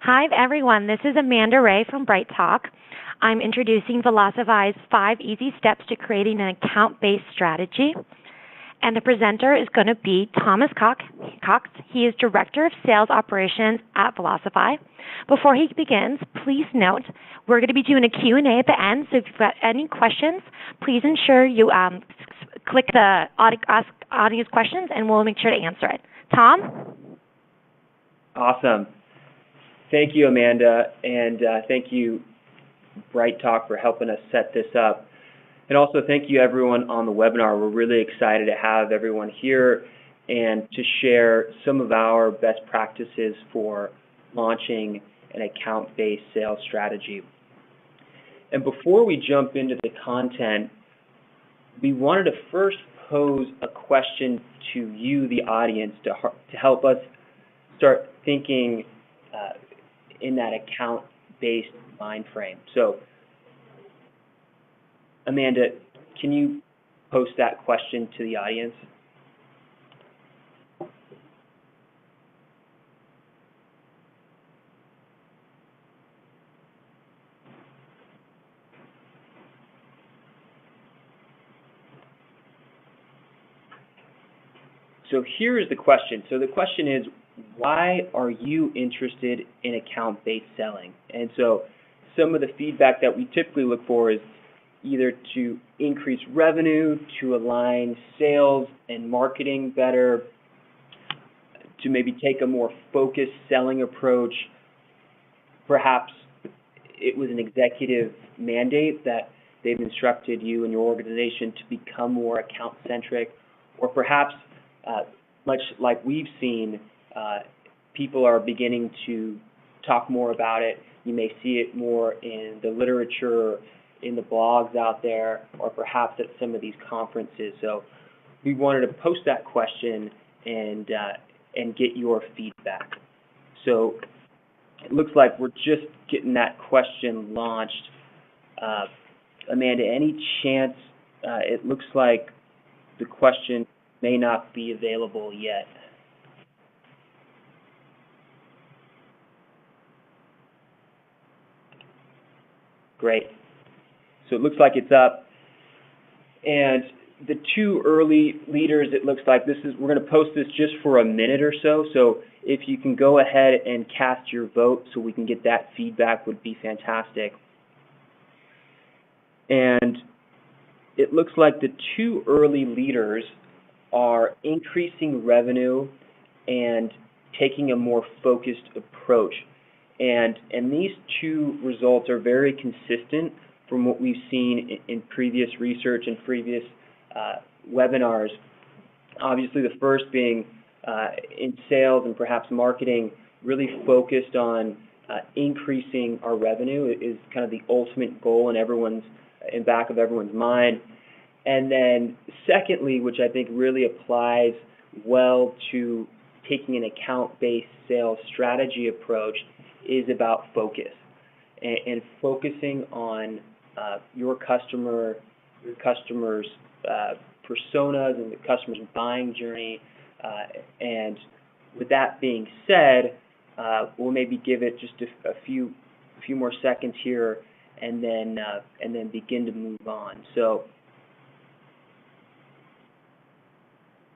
Hi, everyone. This is Amanda Ray from Bright Talk. I'm introducing Velocify's 5 easy steps to creating an account-based strategy. And the presenter is going to be Thomas Cox. He is Director of Sales Operations at Velocify. Before he begins, please note we're going to be doing a Q&A at the end, so if you've got any questions, please ensure you click the Ask Audience Questions, and we'll make sure to answer it. Tom? Awesome. Thank you, Amanda, and thank you, Bright Talk, for helping us set this up. And also thank you, everyone on the webinar. We're really excited to have everyone here and to share some of our best practices for launching an account-based sales strategy. And before we jump into the content, we wanted to first pose a question to you, the audience, to help us start thinking in that account-based mind frame. So, Amanda, can you post that question to the audience? So here is the question. So the question is, why are you interested in account-based selling? And so some of the feedback that we typically look for is either to increase revenue, to align sales and marketing better, to maybe take a more focused selling approach. Perhaps it was an executive mandate that they've instructed you and your organization to become more account-centric, or perhaps much like we've seen, people are beginning to talk more about it. You may see it more in the literature, in the blogs out there, or perhaps at some of these conferences. So we wanted to post that question and get your feedback. So it looks like we're just getting that question launched. Amanda, any chance it looks like the question may not be available yet? Great. So it looks like it's up. And the 2 early leaders, it looks like we're going to post this just for a minute or so. So if you can go ahead and cast your vote so we can get that feedback, would be fantastic. And it looks like the 2 early leaders are increasing revenue and taking a more focused approach. And these 2 results are very consistent from what we've seen in previous research and previous webinars. Obviously, the first being in sales and perhaps marketing, really focused on increasing our revenue is kind of the ultimate goal in back of everyone's mind. And then secondly, which I think really applies well to taking an account-based sales strategy approach, is about focus and focusing on your customers' personas and the customer's buying journey. And with that being said, we'll maybe give it just a few more seconds here, and then begin to move on. So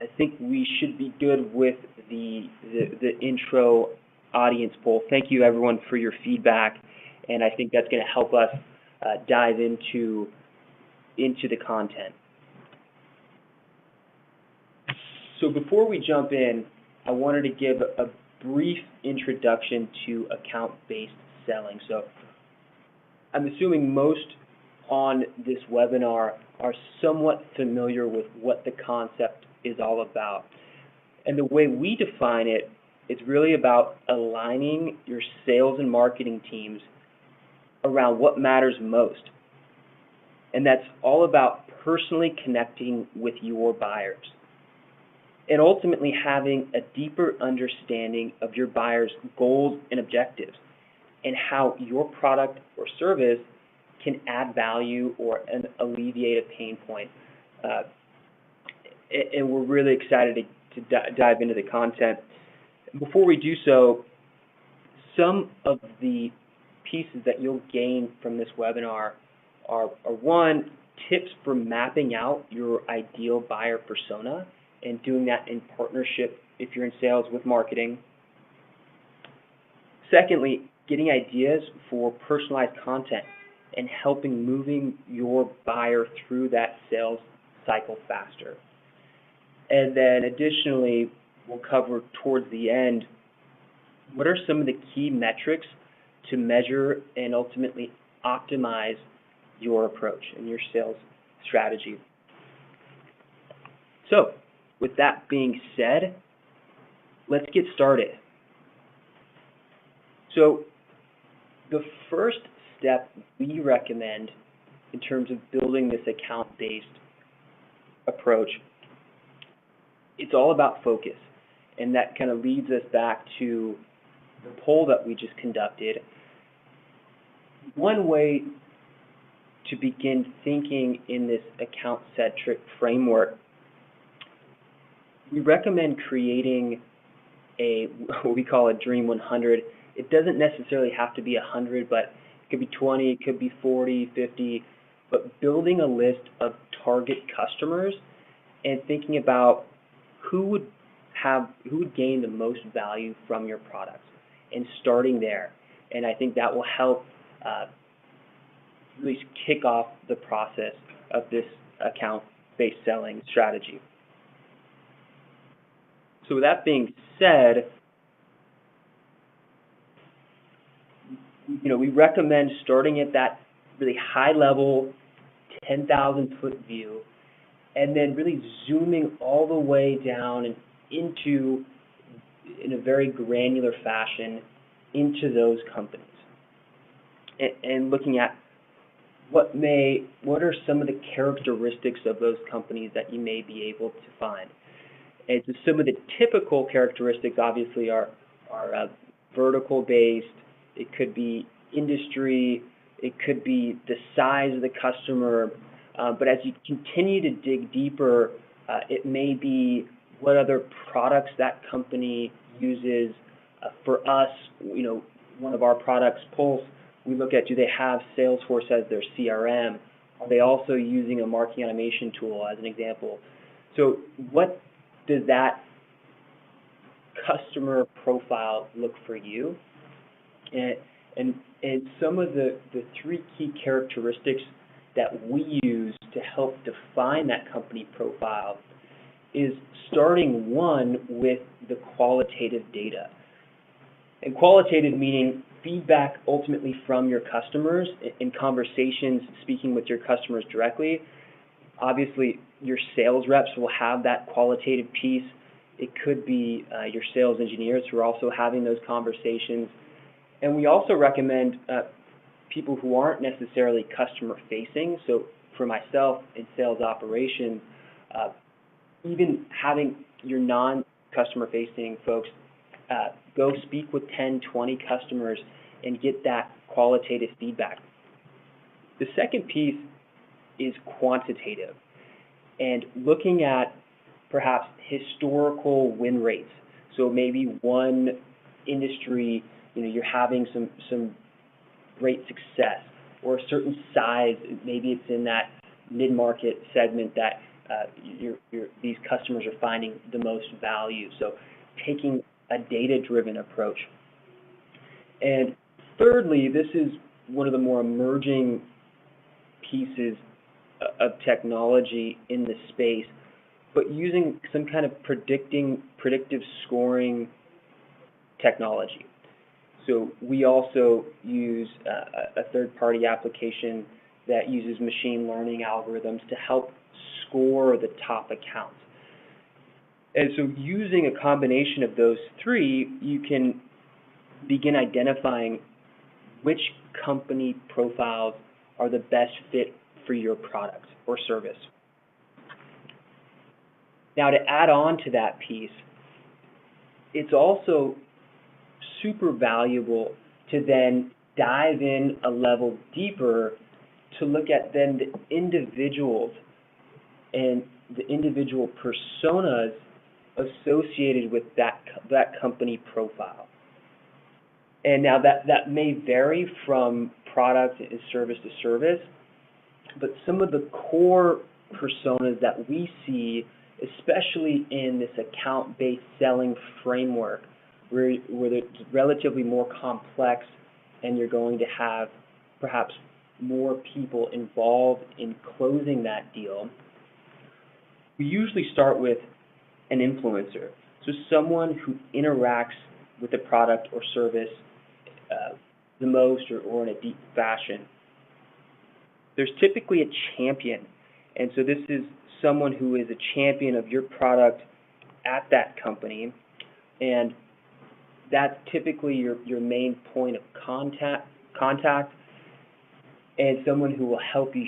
I think we should be good with the intro audience poll. Thank you, everyone, for your feedback, and I think that's going to help us dive into the content. So before we jump in, I wanted to give a brief introduction to account-based selling. So I'm assuming most on this webinar are somewhat familiar with what the concept is all about. And the way we define it, it's really about aligning your sales and marketing teams around what matters most. And that's all about personally connecting with your buyers and ultimately having a deeper understanding of your buyers' goals and objectives and how your product or service can add value or alleviate a pain point. And we're really excited to dive into the content. Before we do so, some of the pieces that you'll gain from this webinar are one, tips for mapping out your ideal buyer persona and doing that in partnership if you're in sales with marketing. Secondly, getting ideas for personalized content and helping moving your buyer through that sales cycle faster. And then additionally, we'll cover towards the end, what are some of the key metrics to measure and ultimately optimize your approach and your sales strategy. So, with that being said, let's get started. So, the first step we recommend in terms of building this account-based approach, it's all about focus. And that kind of leads us back to the poll that we just conducted. One way to begin thinking in this account-centric framework, we recommend creating what we call a Dream 100. It doesn't necessarily have to be 100, but it could be 20, it could be 40, 50, but building a list of target customers and thinking about who would gain the most value from your products and starting there. And I think that will help really kick off the process of this account-based selling strategy. So with that being said, we recommend starting at that really high level, 10,000-foot view, and then really zooming all the way down and into, in a very granular fashion, into those companies, and looking at what are some of the characteristics of those companies that you may be able to find. And so some of the typical characteristics obviously are vertical based. It could be industry. It could be the size of the customer. But as you continue to dig deeper, it may be what other products that company uses. For us, one of our products, Pulse, we look at, do they have Salesforce as their CRM? Are they also using a marketing automation tool as an example? So what does that customer profile look for you? And some of the three key characteristics that we use to help define that company profile is starting one with the qualitative data. And qualitative meaning feedback ultimately from your customers in conversations, speaking with your customers directly. Obviously, your sales reps will have that qualitative piece. It could be your sales engineers who are also having those conversations. And we also recommend people who aren't necessarily customer-facing. So for myself in sales operations, even having your non-customer-facing folks go speak with 10, 20 customers and get that qualitative feedback. The second piece is quantitative and looking at perhaps historical win rates. So maybe one industry, you're having some great success, or a certain size, maybe it's in that mid-market segment that these customers are finding the most value. So taking a data-driven approach. And thirdly, this is one of the more emerging pieces of technology in the space, but using some kind of predictive scoring technology. So we also use a third-party application that uses machine learning algorithms to help score the top accounts. And so using a combination of those three, you can begin identifying which company profiles are the best fit for your product or service. Now, to add on to that piece, it's also super valuable to then dive in a level deeper to look at then the individuals and the individual personas associated with that company profile. And now that may vary from product and service to service, but some of the core personas that we see, especially in this account-based selling framework, where it's relatively more complex and you're going to have perhaps more people involved in closing that deal, we usually start with an influencer. So someone who interacts with the product or service the most or in a deep fashion. There's typically a champion, and so this is someone who is a champion of your product at that company, and that's typically your main point of contact, and someone who will help you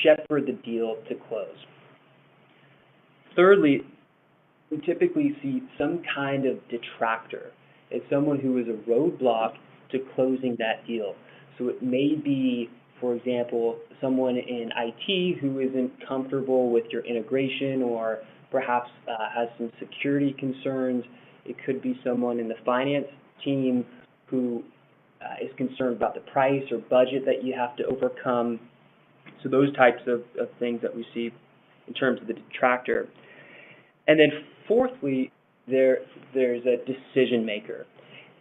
shepherd the deal to close. Thirdly, we typically see some kind of detractor. It's someone who is a roadblock to closing that deal. So it may be, for example, someone in IT who isn't comfortable with your integration or perhaps has some security concerns. It could be someone in the finance team who is concerned about the price or budget that you have to overcome. So those types of things that we see in terms of the detractor. And then fourthly, there's a decision maker.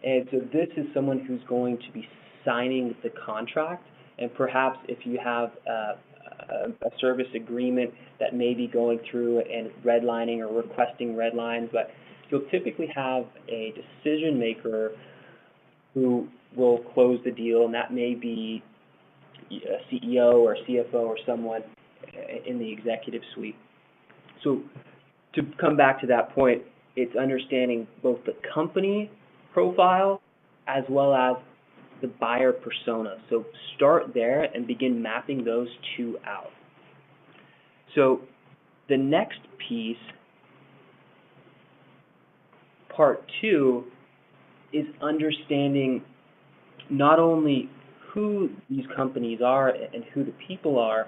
And so this is someone who's going to be signing the contract, and perhaps if you have a service agreement that may be going through and redlining or requesting red lines, but you'll typically have a decision maker who will close the deal, and that may be a CEO or CFO or someone in the executive suite. So to come back to that point, it's understanding both the company profile as well as the buyer persona. So start there and begin mapping those two out. So the next piece, part two, is understanding not only who these companies are and who the people are,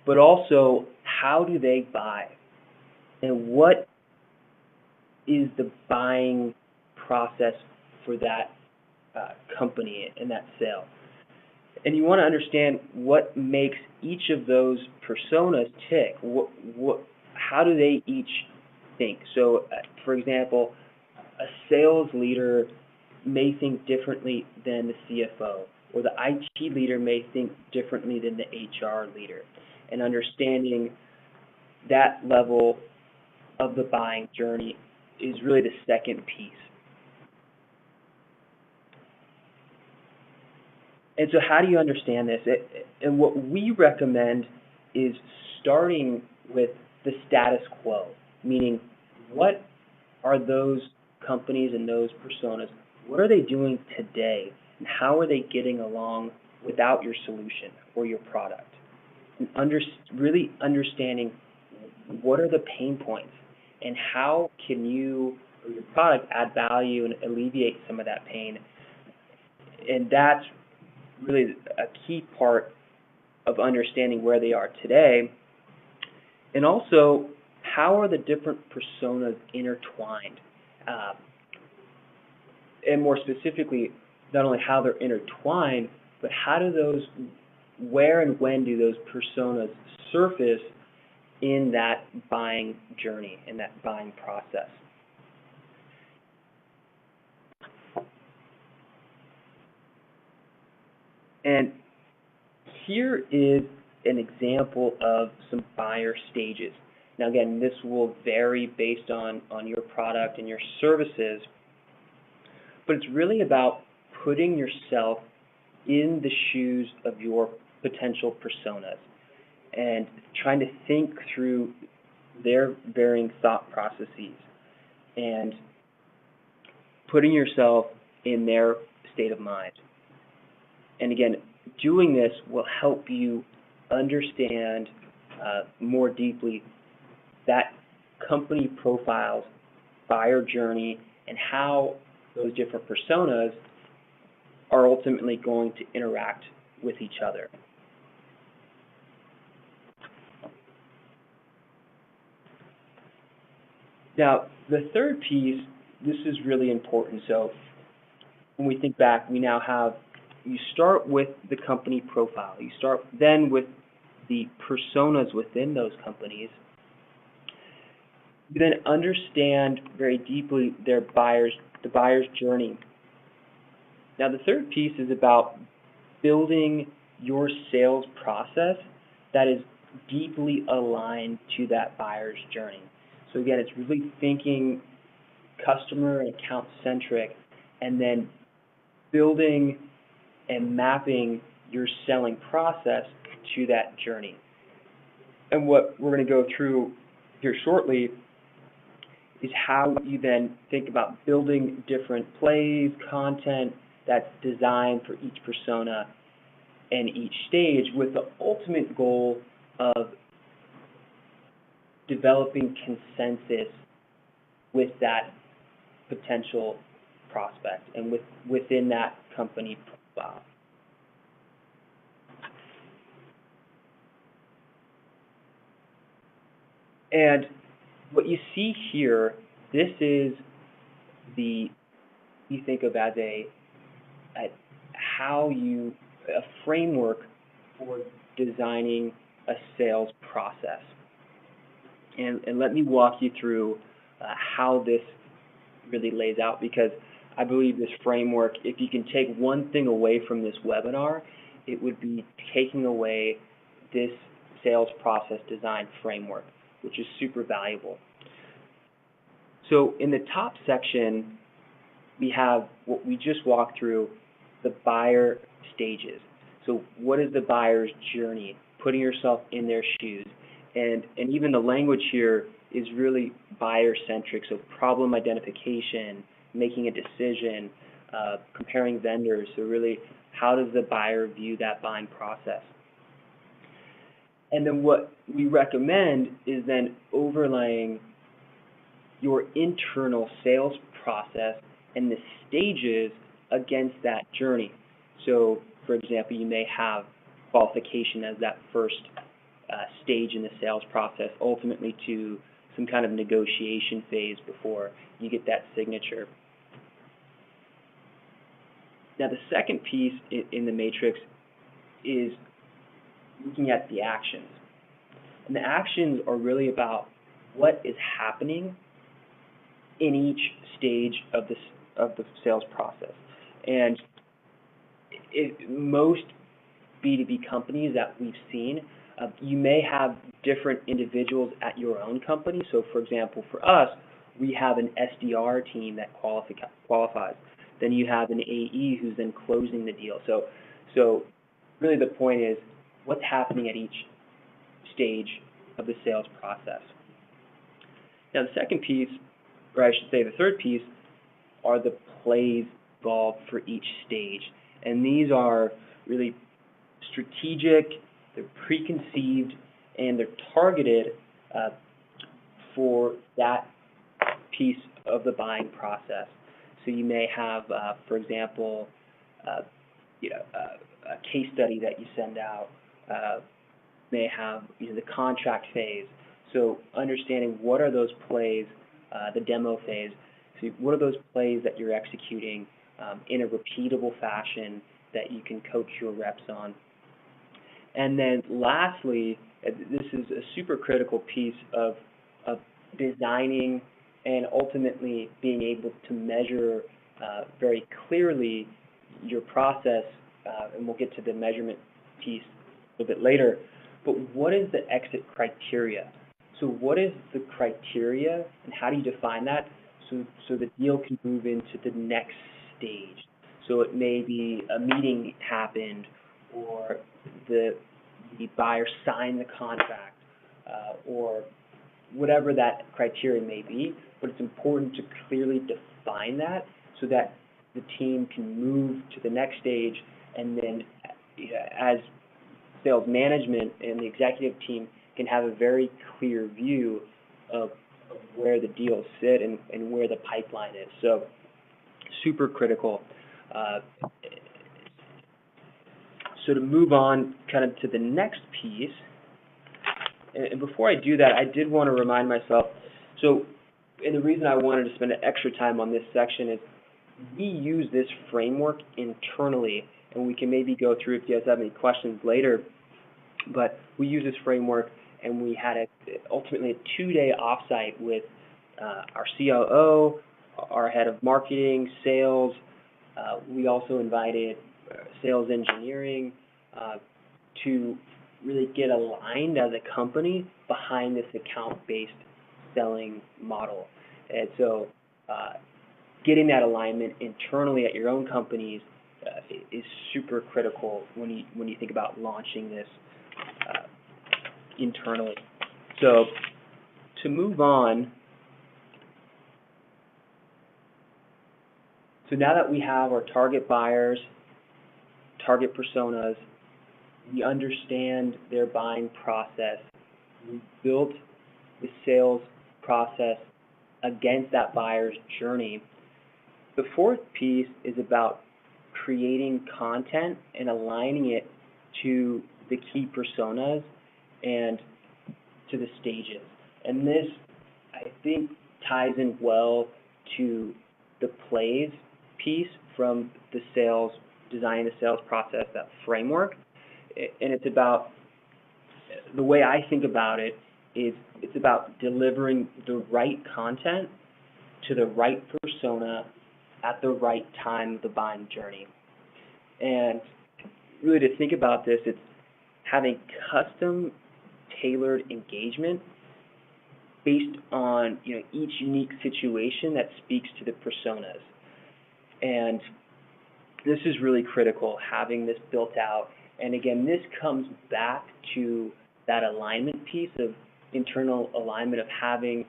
but also how do they buy and what is the buying process for that company and that sale. And you want to understand what makes each of those personas tick. How do they each think? So, for example, a sales leader may think differently than the CFO, or the IT leader may think differently than the HR leader. And understanding that level of the buying journey is really the second piece. And so how do you understand this? And what we recommend is starting with the status quo, meaning what are those companies and those personas, what are they doing today, and how are they getting along without your solution or your product? And really understanding what are the pain points and how can you or your product add value and alleviate some of that pain. And that's really a key part of understanding where they are today. And also, how are the different personas intertwined? And more specifically, not only how they're intertwined, but where and when do those personas surface in that buying journey, in that buying process? And here is an example of some buyer stages. Now again, this will vary based on your product and your services, but it's really about putting yourself in the shoes of your potential personas and trying to think through their varying thought processes and putting yourself in their state of mind. And again, doing this will help you understand more deeply that company profiles, buyer journey, and how those different personas are ultimately going to interact with each other. Now, the third piece, this is really important. So when we think back, we now have, you start with the company profile. You start then with the personas within those companies. You then understand very deeply the buyer's journey. Now, the third piece is about building your sales process that is deeply aligned to that buyer's journey. So again, it's really thinking customer and account centric, and then building and mapping your selling process to that journey. And what we're going to go through here shortly is how you then think about building different plays, content that's designed for each persona and each stage, with the ultimate goal of developing consensus with that potential prospect and within that company profile. And what you see here, this is you think of as a framework for designing a sales process. And let me walk you through how this really lays out, because I believe this framework, if you can take one thing away from this webinar, it would be taking away this sales process design framework, which is super valuable. So in the top section, we have what we just walked through, the buyer stages. So what is the buyer's journey? Putting yourself in their shoes. And even the language here is really buyer-centric, so problem identification, making a decision, comparing vendors. So really, how does the buyer view that buying process? And then what we recommend is then overlaying your internal sales process and the stages against that journey. So, for example, you may have qualification as that first stage in the sales process, ultimately to some kind of negotiation phase before you get that signature. Now, the second piece in the matrix is looking at the actions. And the actions are really about what is happening in each stage of the sales process. And most B2B companies that we've seen, you may have different individuals at your own company. So, for example, for us, we have an SDR team that qualifies. Then you have an AE who's then closing the deal. So really the point is what's happening at each stage of the sales process. Now, the second piece, or I should say the third piece, are the plays involved for each stage. And these are really strategic, they're preconceived, and they're targeted for that piece of the buying process. So you may have, for example, a case study that you send out, may have the contract phase. So understanding what are those plays, the demo phase. So what are those plays that you're executing in a repeatable fashion that you can coach your reps on. And then lastly, this is a super critical piece of designing and ultimately being able to measure very clearly your process, and we'll get to the measurement piece a little bit later, but what is the exit criteria? So what is the criteria and how do you define that so the deal can move into the next stage? So it may be a meeting happened or the buyer signed the contract or whatever that criteria may be, but it's important to clearly define that so that the team can move to the next stage, and then as sales management and the executive team can have a very clear view of where the deals sit and where the pipeline is. So super critical. So to move on kind of to the next piece, and before I do that, I did want to remind myself, and the reason I wanted to spend extra time on this section is we use this framework internally, and we can maybe go through if you guys have any questions later, but we use this framework, and we had ultimately a 2-day offsite with our COO, our head of marketing, sales. We also invited sales engineering to really get aligned as a company behind this account-based selling model. And so getting that alignment internally at your own companies is super critical when you think about launching this internally. So to move on, so now that we have our target buyers, target personas, we understand their buying process, we built the sales process against that buyer's journey. The fourth piece is about creating content and aligning it to the key personas and to the stages. And this, I think, ties in well to the plays piece from the sales, designing the sales process, that framework. And it's about, the way I think about it is it's about delivering the right content to the right persona at the right time of the buying journey. And really to think about this, it's having custom tailored engagement based on each unique situation that speaks to the personas. And this is really critical, having this built out. And again, this comes back to that alignment piece of internal alignment of having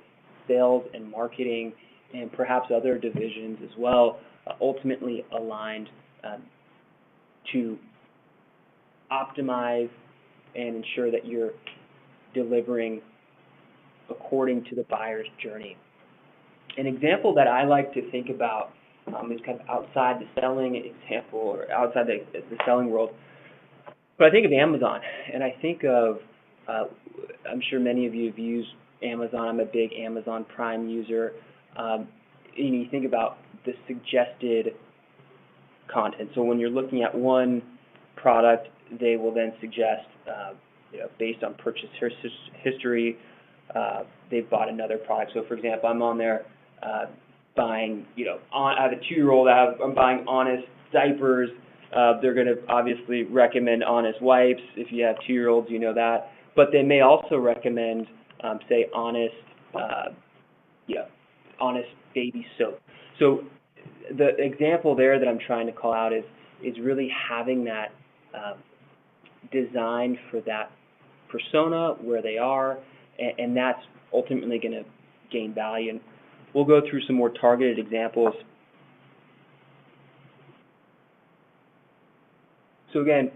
sales and marketing and perhaps other divisions as well ultimately aligned to optimize and ensure that you're delivering according to the buyer's journey. An example that I like to think about is kind of outside the selling example or outside the selling world. But I think of Amazon, and I think of, I'm sure many of you have used Amazon. I'm a big Amazon Prime user. And you think about the suggested content. So when you're looking at one product, they will then suggest, based on purchase history, they've bought another product. So for example, I'm on there buying, I have a 2-year-old, I'm buying Honest diapers. They're going to obviously recommend Honest wipes. If you have 2-year-olds, you know that. But they may also recommend, say, Honest baby soap. So the example there that I'm trying to call out is really having that designed for that persona, where they are, and that's ultimately going to gain value. And we'll go through some more targeted examples. So again,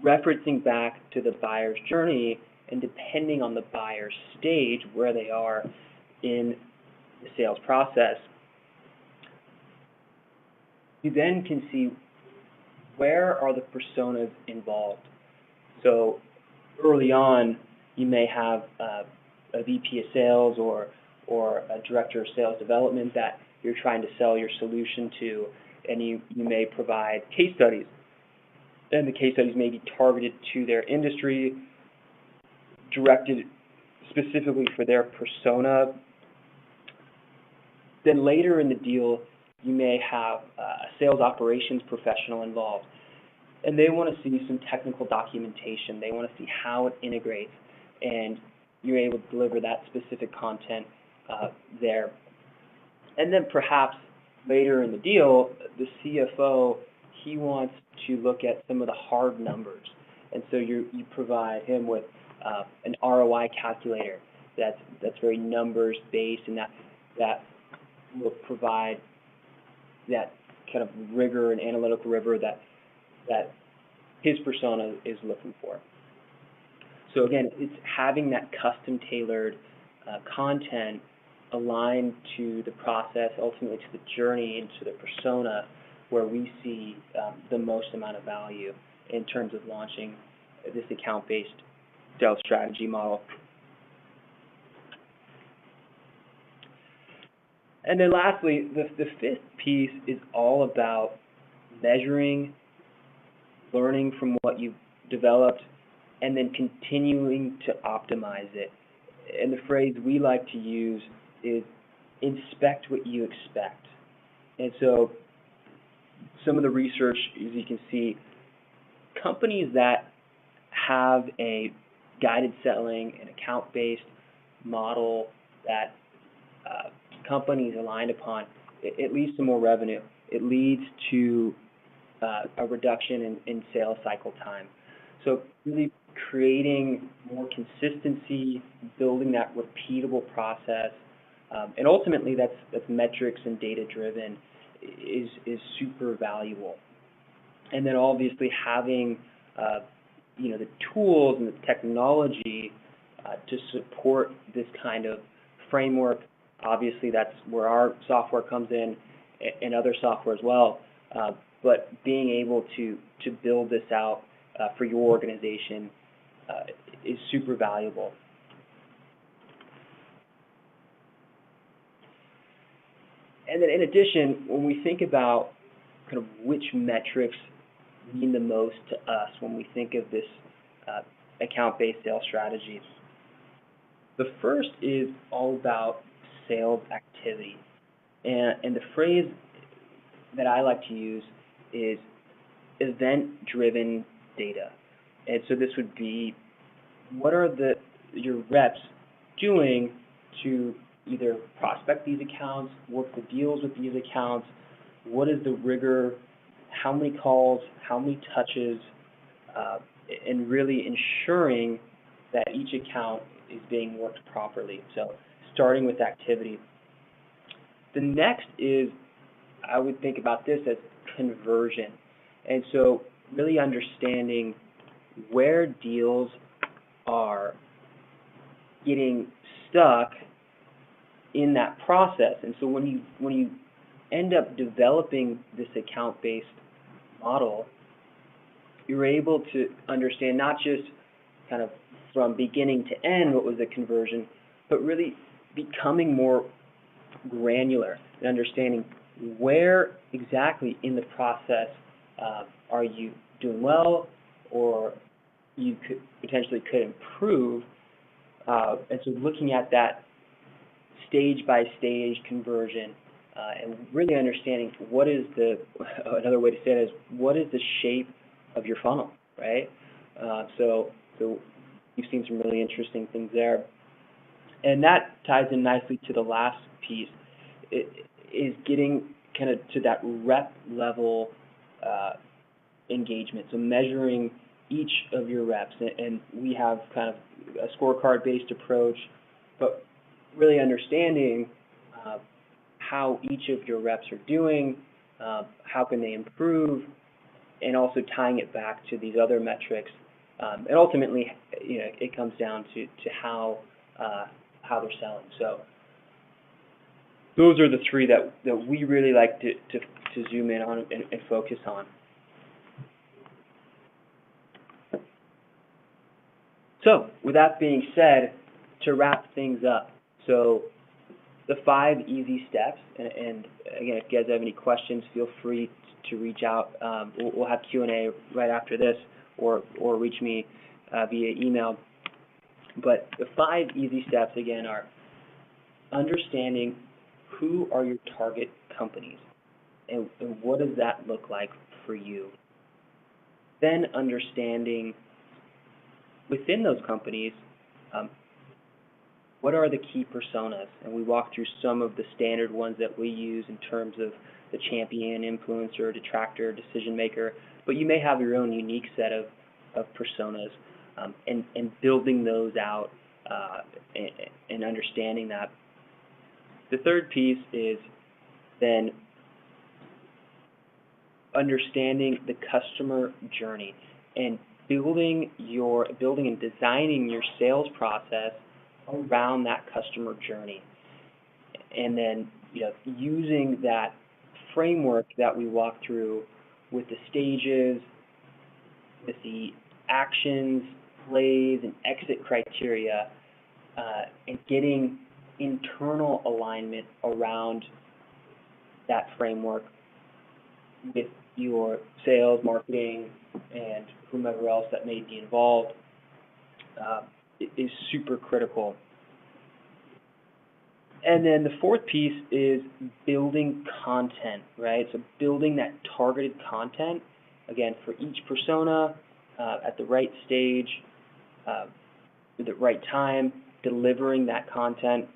referencing back to the buyer's journey, and depending on the buyer's stage, where they are in the sales process, you then can see where are the personas involved. So early on, you may have a VP of sales or a director of sales development that you're trying to sell your solution to, and you may provide case studies. And the case studies may be targeted to their industry, directed specifically for their persona. Then later in the deal, you may have a sales operations professional involved, and they want to see some technical documentation. They want to see how it integrates, and you're able to deliver that specific content there. And then perhaps later in the deal, the CFO, he wants to look at some of the hard numbers, and so you provide him with an ROI calculator that's very numbers based, and that will provide that kind of rigor and analytical rigor that his persona is looking for. So again, it's having that custom tailored content aligned to the process, ultimately to the journey and to the persona, where we see the most amount of value in terms of launching this account-based sales strategy model. And then lastly, the fifth piece is all about measuring, learning from what you've developed, and then continuing to optimize it. And the phrase we like to use is inspect what you expect. And so some of the research, as you can see, companies that have a guided selling and account-based model that companies aligned upon, it leads to more revenue. It leads to a reduction in sales cycle time. So really creating more consistency, building that repeatable process, and ultimately that's metrics and data driven is super valuable. And then obviously having the tools and the technology to support this kind of framework. Obviously, that's where our software comes in, and other software as well. But being able to build this out for your organization is super valuable. And then in addition, when we think about kind of which metrics mean the most to us when we think of this account-based sales strategy, the first is all about sales activity. And the phrase that I like to use is event-driven data. And so this would be, what are your reps doing to either prospect these accounts, work the deals with these accounts? What is the rigor? How many calls? How many touches? And really ensuring that each account is being worked properly. So starting with activity. The next is, I would think about this as conversion. And so really understanding where deals are getting stuck in that process. And so when you end up developing this account-based model, you're able to understand not just kind of from beginning to end what was the conversion, but really becoming more granular and understanding where exactly in the process are you doing well, or you could potentially improve. And so looking at that stage by stage conversion and really understanding what is another way to say it is, what is the shape of your funnel, right? So you've seen some really interesting things there. And that ties in nicely to the last piece. It is getting kind of to that rep level engagement. So measuring each of your reps, and we have kind of a scorecard-based approach, but really understanding how each of your reps are doing, how can they improve, and also tying it back to these other metrics. And ultimately, it comes down to how they're selling. So those are the three that we really like to zoom in on and focus on. So with that being said, to wrap things up, so the 5 easy steps, and again, if you guys have any questions, feel free to reach out. We'll have Q&A right after this, or reach me via email. But the 5 easy steps, again, are understanding who are your target companies, and what does that look like for you. Then understanding within those companies, what are the key personas? And we walked through some of the standard ones that we use in terms of the champion, influencer, detractor, decision maker, but you may have your own unique set of personas, and building those out and understanding that. The third piece is then understanding the customer journey and building and designing your sales process around that customer journey, and then using that framework that we walked through with the stages, with the actions, plays, and exit criteria, and getting internal alignment around that framework with your sales, marketing, and whomever else that may be involved is super critical. And then the fourth piece is building content, right? So building that targeted content, again, for each persona at the right stage, at the right time, delivering that content.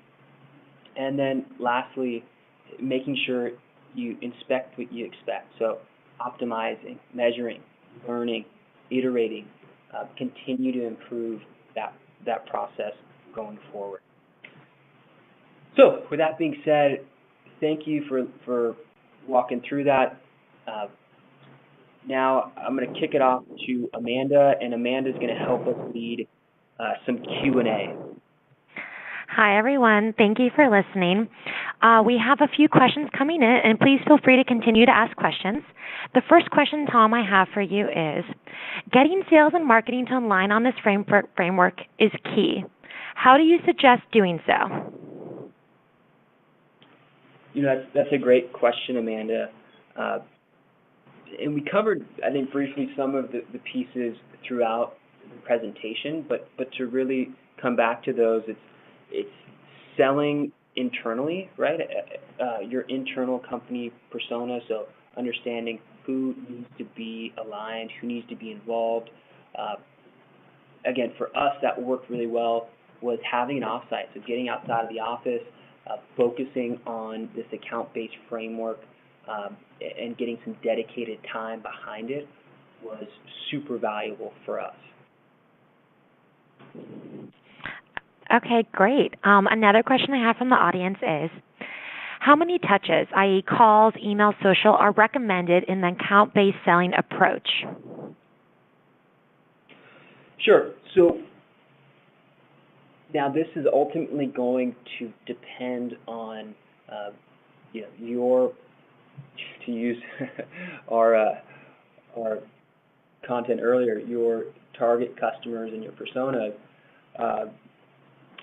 And then lastly, making sure you inspect what you expect. So optimizing, measuring, learning, iterating, continue to improve that process going forward. So with that being said, thank you for walking through that. Now I'm going to kick it off to Amanda, and Amanda's going to help us lead some Q&A. Hi, everyone. Thank you for listening. We have a few questions coming in, and please feel free to continue to ask questions. The first question, Tom, I have for you is, getting sales and marketing to align on this framework is key. How do you suggest doing so? That's a great question, Amanda. And we covered, I think, briefly some of the pieces throughout the presentation, but to really come back to those, it's selling internally, right? Your internal company persona, so understanding who needs to be aligned, who needs to be involved. Again, for us, that worked really well was having an offsite, so getting outside of the office, focusing on this account-based framework, and getting some dedicated time behind it was super valuable for us. Okay, great. Another question I have from the audience is, how many touches, i.e. calls, email, social, are recommended in the account-based selling approach? Sure. So now this is ultimately going to depend on your, to use our content earlier, your target customers and your personas,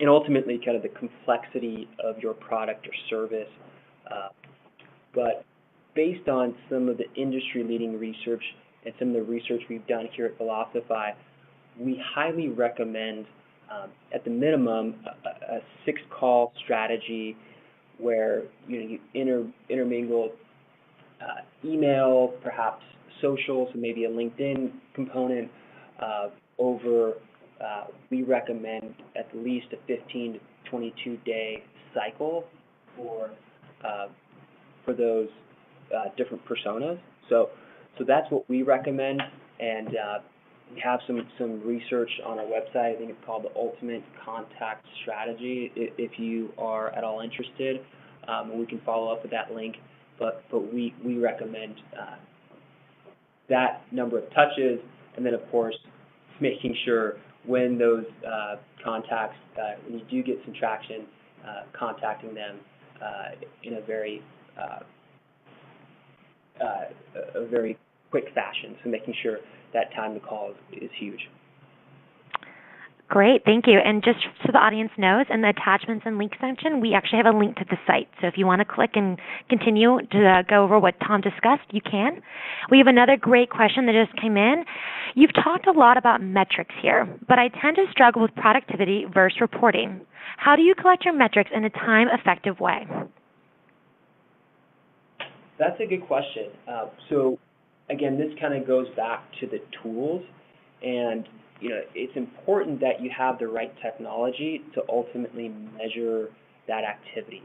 and ultimately kind of the complexity of your product or service. But based on some of the industry-leading research and some of the research we've done here at Velocify, we highly recommend, at the minimum, a 6-call strategy where you intermingle email, perhaps social, so maybe a LinkedIn component over. We recommend at least a 15 to 22-day cycle for those different personas. So that's what we recommend, and we have some research on our website. I think it's called the Ultimate Contact Strategy. If you are at all interested, and we can follow up with that link. But we recommend that number of touches, and then of course making sure when those contacts, when you do get some traction, contacting them in a very quick fashion. So making sure that time to call is huge. Great, thank you. And just so the audience knows, in the attachments and link section, we actually have a link to the site. So if you want to click and continue to go over what Tom discussed, you can. We have another great question that just came in. You've talked a lot about metrics here, but I tend to struggle with productivity versus reporting. How do you collect your metrics in a time-effective way? That's a good question. So again, this kind of goes back to the tools, and it's important that you have the right technology to ultimately measure that activity.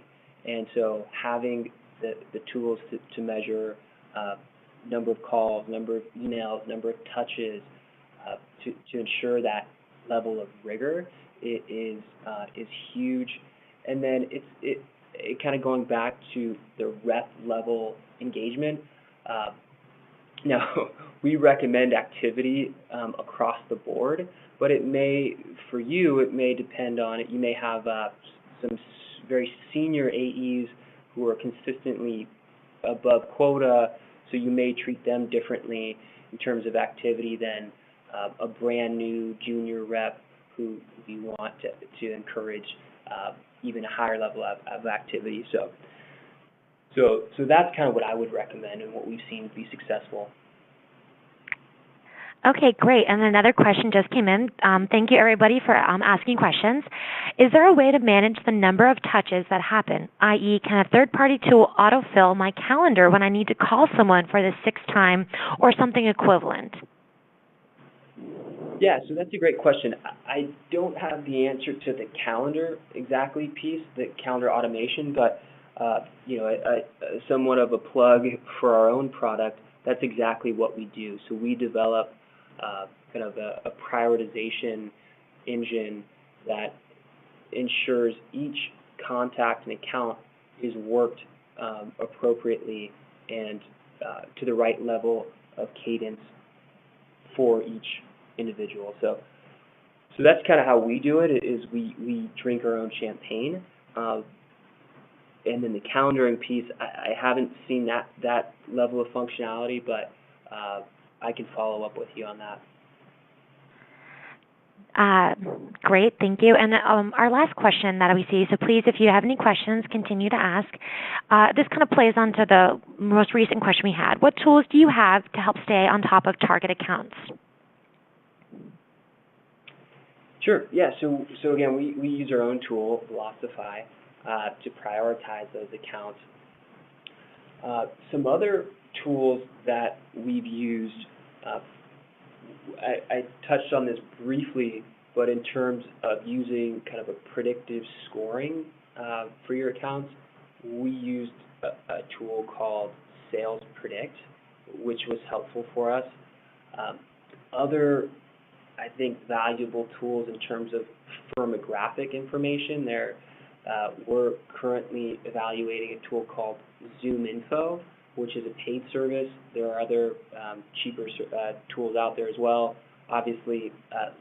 And so having the tools to measure number of calls, number of emails, number of touches, to ensure that level of rigor is huge. And then it kind of going back to the rep level engagement. Now, we recommend activity across the board, but it may depend on it. You may have some very senior AEs who are consistently above quota, so you may treat them differently in terms of activity than a brand new junior rep who you want to encourage even a higher level of activity. So that's kind of what I would recommend and what we've seen be successful. Okay, great. And another question just came in. Thank you, everybody, for asking questions. Is there a way to manage the number of touches that happen, i.e., can a third-party tool autofill my calendar when I need to call someone for the sixth time or something equivalent? Yeah, so that's a great question. I don't have the answer to the calendar exactly piece, the calendar automation, but somewhat of a plug for our own product. That's exactly what we do. So we develop kind of a prioritization engine that ensures each contact and account is worked appropriately and to the right level of cadence for each individual. So that's kind of how we do it. Is we drink our own champagne, and then the calendaring piece. I haven't seen that level of functionality, but I can follow up with you on that. Great, thank you. And our last question that we see, so please, if you have any questions, continue to ask. This kind of plays onto the most recent question we had. What tools do you have to help stay on top of target accounts? Sure, yeah, so again, we use our own tool, Velocify, to prioritize those accounts. Some other tools that we've used, I touched on this briefly, but in terms of using kind of a predictive scoring for your accounts, we used a tool called Sales Predict, which was helpful for us. Other, I think, valuable tools in terms of firmographic information, we're currently evaluating a tool called ZoomInfo, which is a paid service. There are other cheaper tools out there as well. Obviously,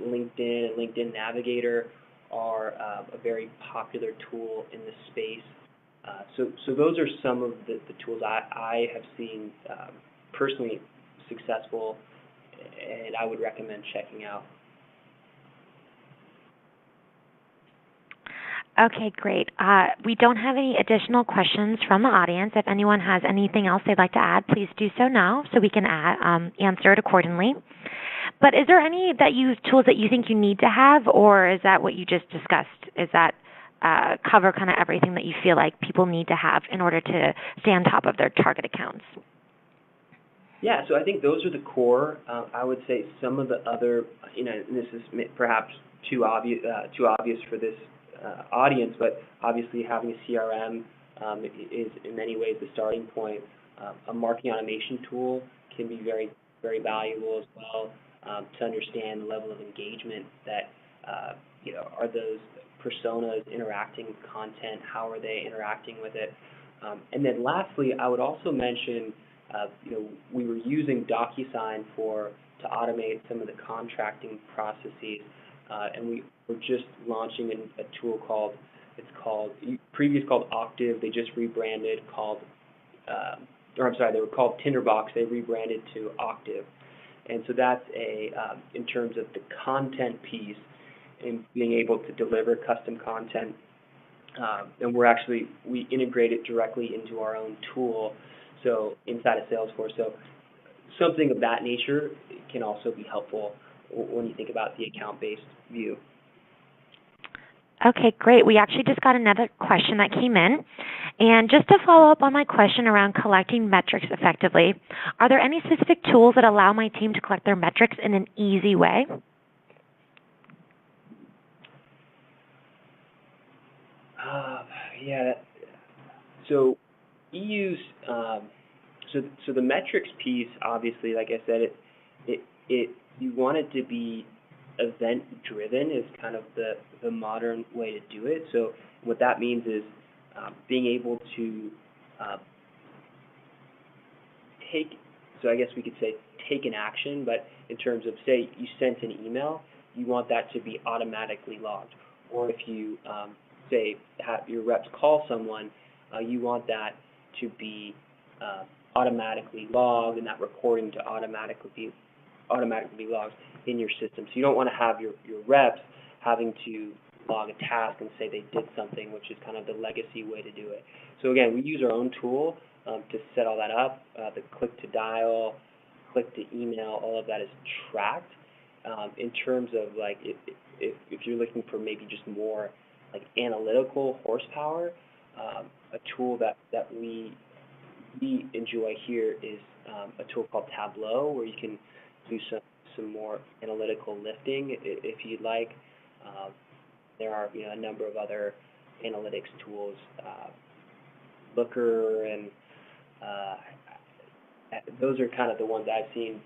LinkedIn and LinkedIn Navigator are a very popular tool in the space. So those are some of the tools I have seen personally successful, and I would recommend checking out. Okay, great. We don't have any additional questions from the audience. If anyone has anything else they'd like to add, please do so now so we can answer it accordingly. But is there any tools that you think you need to have, or is that what you just discussed? Is that cover kind of everything that you feel like people need to have in order to stay on top of their target accounts? Yeah, so I think those are the core. I would say some of the other, and this is perhaps too obvious for this audience, but obviously having a CRM is in many ways the starting point. A marketing automation tool can be very, very valuable as well to understand the level of engagement that are those personas interacting with content, how are they interacting with it, and then lastly, I would also mention we were using DocuSign to automate some of the contracting processes. And we were just launching a tool previously called Octave. They just rebranded they were called Tinderbox. They rebranded to Octave. And so that's in terms of the content piece and being able to deliver custom content. And we integrate it directly into our own tool, so inside of Salesforce. So something of that nature can also be helpful when you think about the account-based view. Okay, great. We actually just got another question that came in. And just to follow up on my question around collecting metrics effectively, are there any specific tools that allow my team to collect their metrics in an easy way? So we use so the metrics piece, obviously, like I said, you want it to be event-driven is kind of the modern way to do it. So what that means is being able to I guess we could say take an action, but in terms of, say, you sent an email, you want that to be automatically logged. Or if you, say, have your reps call someone, you want that to be automatically logged and that recording to automatically be logged in your system. So you don't want to have your reps having to log a task and say they did something, which is kind of the legacy way to do it. So again, we use our own tool to set all that up. The click to dial, click to email, all of that is tracked. In terms of like if you're looking for maybe just more like analytical horsepower, a tool that we enjoy here is a tool called Tableau, where you can do some more analytical lifting if you'd like. There are a number of other analytics tools, Looker, and those are kind of the ones I've seen,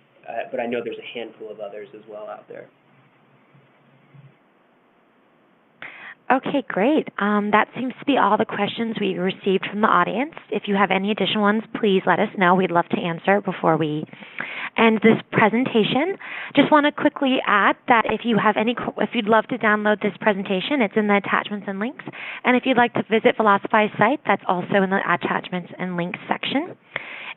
but I know there's a handful of others as well out there. Okay, great. That seems to be all the questions we received from the audience. If you have any additional ones, please let us know. We'd love to answer before we end this presentation. Just want to quickly add that if you'd love to download this presentation, it's in the attachments and links. And if you'd like to visit Velocify's site, that's also in the attachments and links section.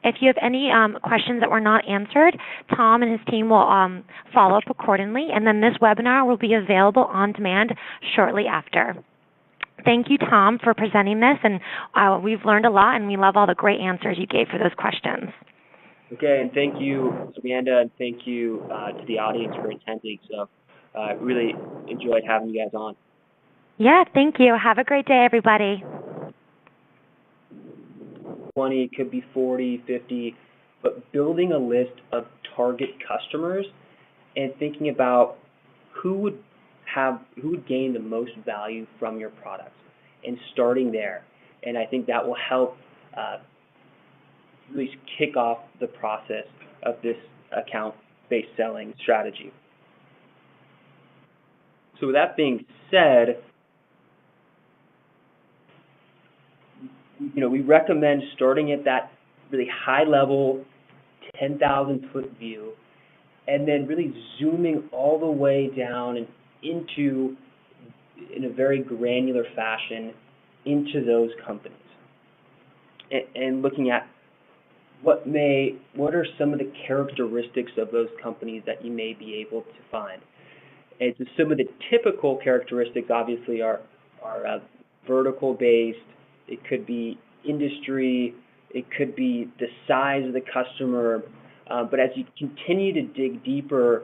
If you have any questions that were not answered, Tom and his team will follow up accordingly, and then this webinar will be available on demand shortly after. Thank you, Tom, for presenting this, and we've learned a lot, and we love all the great answers you gave for those questions. Okay, and thank you, Amanda, and thank you to the audience for attending. So I really enjoyed having you guys on. Yeah, thank you. Have a great day, everybody. 20, it could be 40, 50, but building a list of target customers and thinking about who would gain the most value from your products and starting there. And I think that will help really kick off the process of this account-based selling strategy. So with that being said, we recommend starting at that really high-level 10,000-foot view and then really zooming all the way down and into, in a very granular fashion, into those companies and looking at what are some of the characteristics of those companies that you may be able to find. And so some of the typical characteristics obviously are vertical-based. It could be industry, it could be the size of the customer, but as you continue to dig deeper,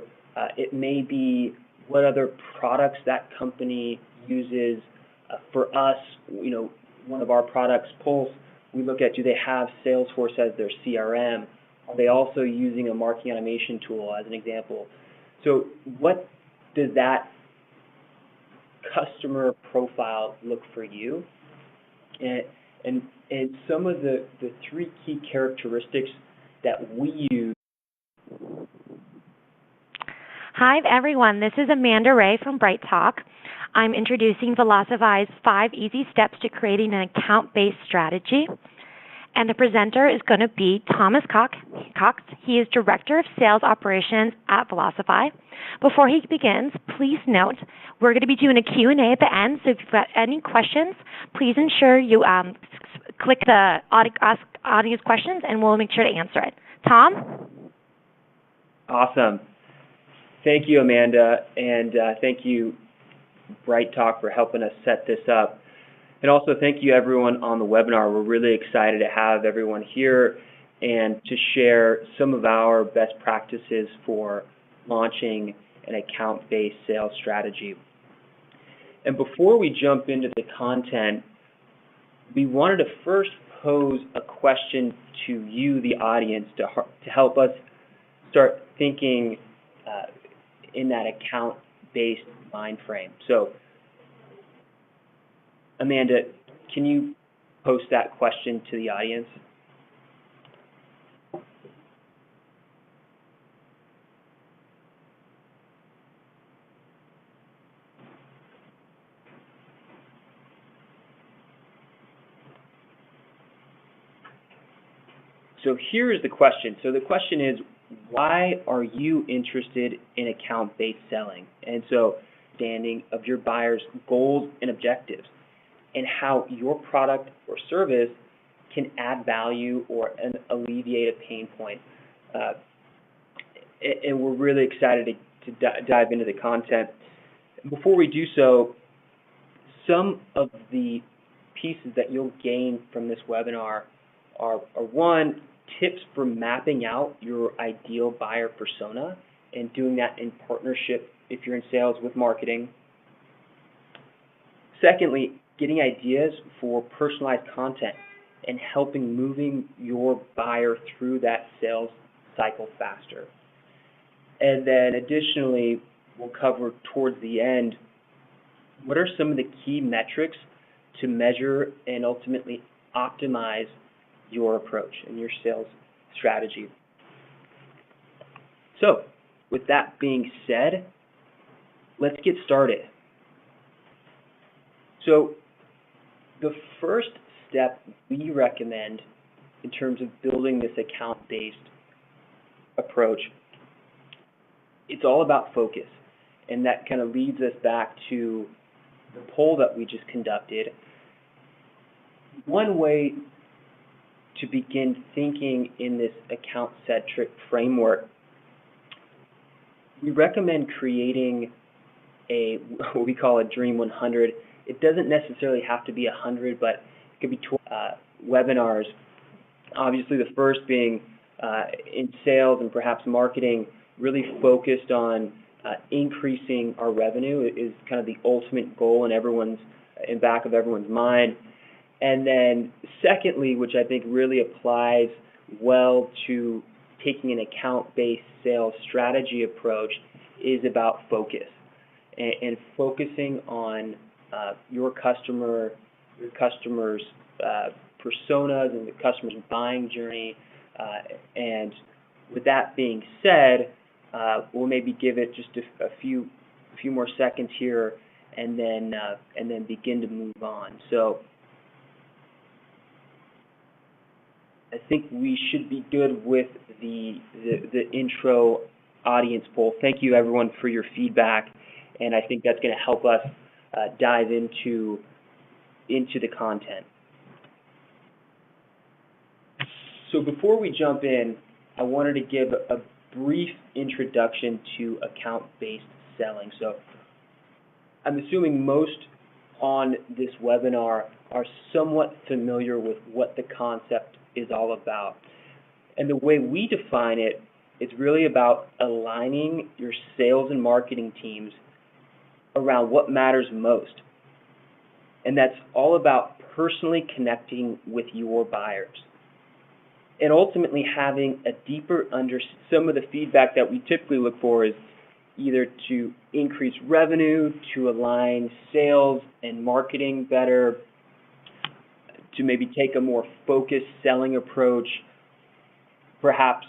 it may be what other products that company uses. For us, one of our products, Pulse, we look at, do they have Salesforce as their CRM? Are they also using a marketing automation tool as an example? So what does that customer profile look for you? And some of the three key characteristics that we use. Hi, everyone. This is Amanda Ray from Bright Talk. I'm introducing Velocify's 5 easy steps to creating an account-based strategy. And the presenter is going to be Thomas Cox. He is Director of Sales Operations at Velocify. Before he begins, please note we're going to be doing a Q&A at the end, so if you've got any questions, please ensure you click the Ask Audience Questions, and we'll make sure to answer it. Tom? Awesome. Thank you, Amanda, and thank you, Bright Talk, for helping us set this up. And also thank you, everyone on the webinar. We're really excited to have everyone here and to share some of our best practices for launching an account-based sales strategy. And before we jump into the content, we wanted to first pose a question to you, the audience, to help us start thinking in that account-based mind frame. So, Amanda, can you post that question to the audience? So here is the question. So the question is, why are you interested in account-based selling? And so, understanding of your buyer's goals and objectives, and how your product or service can add value or alleviate a pain point. And we're really excited to dive into the content. Before we do so, some of the pieces that you'll gain from this webinar are one, tips for mapping out your ideal buyer persona and doing that in partnership if you're in sales with marketing. Secondly, getting ideas for personalized content and helping moving your buyer through that sales cycle faster. And then additionally, we'll cover towards the end, what are some of the key metrics to measure and ultimately optimize your approach and your sales strategy. So, with that being said, let's get started. So, the first step we recommend in terms of building this account-based approach, it's all about focus. And that kind of leads us back to the poll that we just conducted. One way to begin thinking in this account-centric framework, we recommend creating what we call a Dream 100. It doesn't necessarily have to be 100, but it could be webinars. Obviously, the first being in sales and perhaps marketing, really focused on increasing our revenue is kind of the ultimate goal in back of everyone's mind. And then secondly, which I think really applies well to taking an account-based sales strategy approach, is about focus and focusing on your customers' personas and the customer's buying journey. And with that being said, we'll maybe give it just a few more seconds here, and then begin to move on. So I think we should be good with the intro audience poll. Thank you everyone for your feedback, and I think that's going to help us dive into the content. So before we jump in, I wanted to give a brief introduction to account-based selling. So I'm assuming most on this webinar are somewhat familiar with what the concept is all about. And the way we define it is really about aligning your sales and marketing teams around what matters most. And that's all about personally connecting with your buyers and ultimately having a deeper understanding. Some of the feedback that we typically look for is either to increase revenue, to align sales and marketing better, to maybe take a more focused selling approach. Perhaps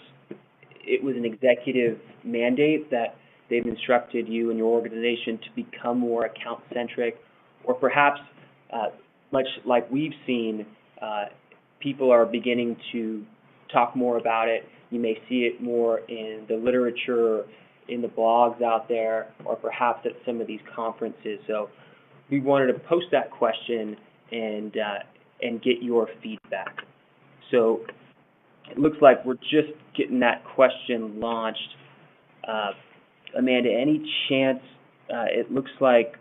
it was an executive mandate that they've instructed you and your organization to become more account-centric, or perhaps, much like we've seen, people are beginning to talk more about it. You may see it more in the literature, in the blogs out there, or perhaps at some of these conferences. So we wanted to post that question and get your feedback. So it looks like we're just getting that question launched. Amanda, any chance, it looks like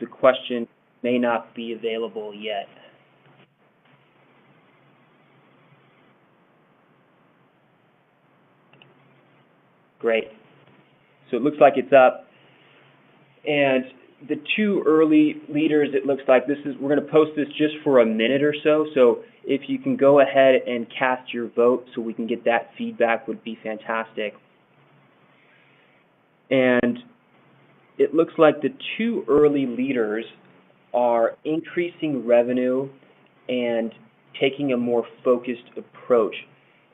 the question may not be available yet. Great. So it looks like it's up. And the two early leaders, it looks like we're going to post this just for a minute or so. So if you can go ahead and cast your vote so we can get that feedback, would be fantastic. And it looks like the two early leaders are increasing revenue and taking a more focused approach.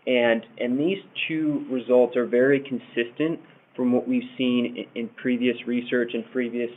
And these two results are very consistent from what we've seen in previous research and previous